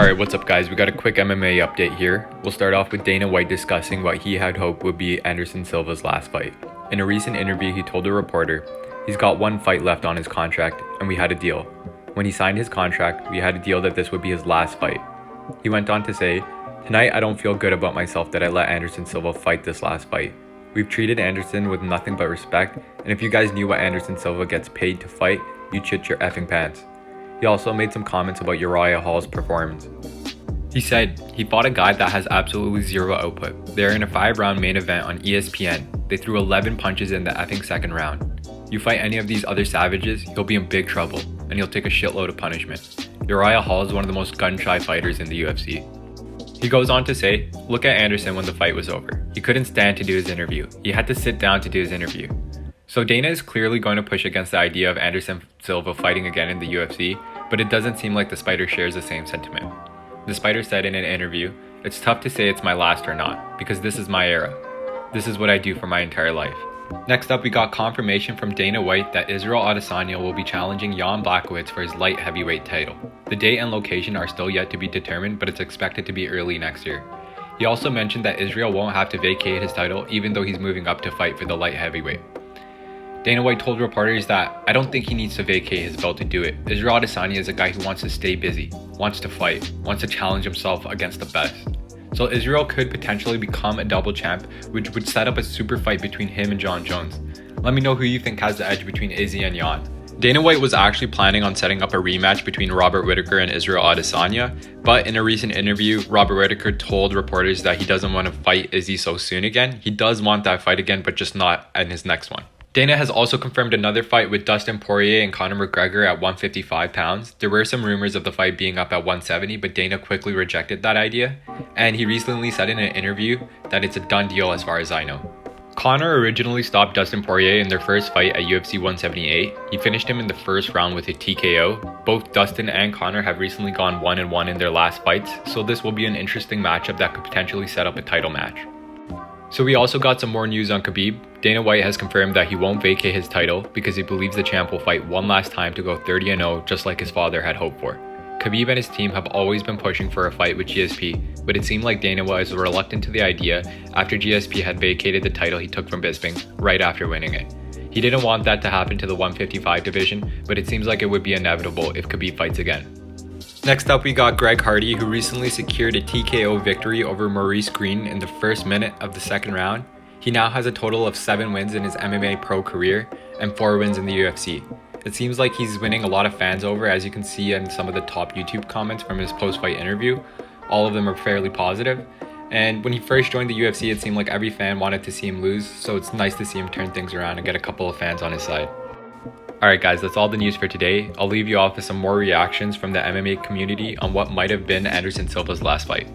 Alright, what's up guys? We got a quick MMA update here. We'll start off with Dana White discussing what he had hoped would be Anderson Silva's last fight. In a recent interview, he told a reporter, he's got one fight left on his contract and we had a deal. When he signed his contract, we had a deal that this would be his last fight. He went on to say, tonight I don't feel good about myself that I let Anderson Silva fight this last fight. We've treated Anderson with nothing but respect, and if you guys knew what Anderson Silva gets paid to fight, you'd shit your effing pants. He also made some comments about Uriah Hall's performance. He said, he fought a guy that has absolutely zero output. They're in a 5-round main event on ESPN. They threw 11 punches in the effing second round. You fight any of these other savages, you'll be in big trouble, and you'll take a shitload of punishment. Uriah Hall is one of the most gun-shy fighters in the UFC. He goes on to say, look at Anderson when the fight was over. He couldn't stand to do his interview. He had to sit down to do his interview. So Dana is clearly going to push against the idea of Anderson Silva fighting again in the UFC, but it doesn't seem like the Spider shares the same sentiment. The Spider said in an interview, it's tough to say it's my last or not, because this is my era. This is what I do for my entire life. Next up, we got confirmation from Dana White that Israel Adesanya will be challenging Jan Blachowicz for his light heavyweight title. The date and location are still yet to be determined, but it's expected to be early next year. He also mentioned that Israel won't have to vacate his title even though he's moving up to fight for the light heavyweight. Dana White told reporters that, I don't think he needs to vacate his belt to do it. Israel Adesanya is a guy who wants to stay busy, wants to fight, wants to challenge himself against the best. So Israel could potentially become a double champ, which would set up a super fight between him and Jon Jones. Let me know who you think has the edge between Izzy and Jan. Dana White was actually planning on setting up a rematch between Robert Whittaker and Israel Adesanya, but in a recent interview, Robert Whittaker told reporters that he doesn't want to fight Izzy so soon again. He does want that fight again, but just not in his next one. Dana has also confirmed another fight with Dustin Poirier and Conor Mcgregor at 155 pounds. There were some rumors of the fight being up at 170, but Dana quickly rejected that idea. And he recently said in an interview that it's a done deal as far as I know. Conor originally stopped Dustin Poirier in their first fight at UFC 178. He finished him in the first round with a TKO. Both Dustin and Conor have recently gone 1-1 in their last fights, so this will be an interesting matchup that could potentially set up a title match. So we also got some more news on Khabib. Dana White has confirmed that he won't vacate his title because he believes the champ will fight one last time to go 30-0 just like his father had hoped for. Khabib and his team have always been pushing for a fight with GSP, but it seemed like Dana was reluctant to the idea after GSP had vacated the title he took from Bisping right after winning it. He didn't want that to happen to the 155 division, but it seems like it would be inevitable if Khabib fights again. Next up, we got Greg Hardy, who recently secured a TKO victory over Maurice Green in the first minute of the second round. He now has a total of 7 wins in his MMA pro career and 4 wins in the UFC. It seems like he's winning a lot of fans over, as you can see in some of the top YouTube comments from his post-fight interview. All of them are fairly positive. And when he first joined the UFC, it seemed like every fan wanted to see him lose, so it's nice to see him turn things around and get a couple of fans on his side. Alright guys, that's all the news for today. I'll leave you off with some more reactions from the MMA community on what might have been Anderson Silva's last fight.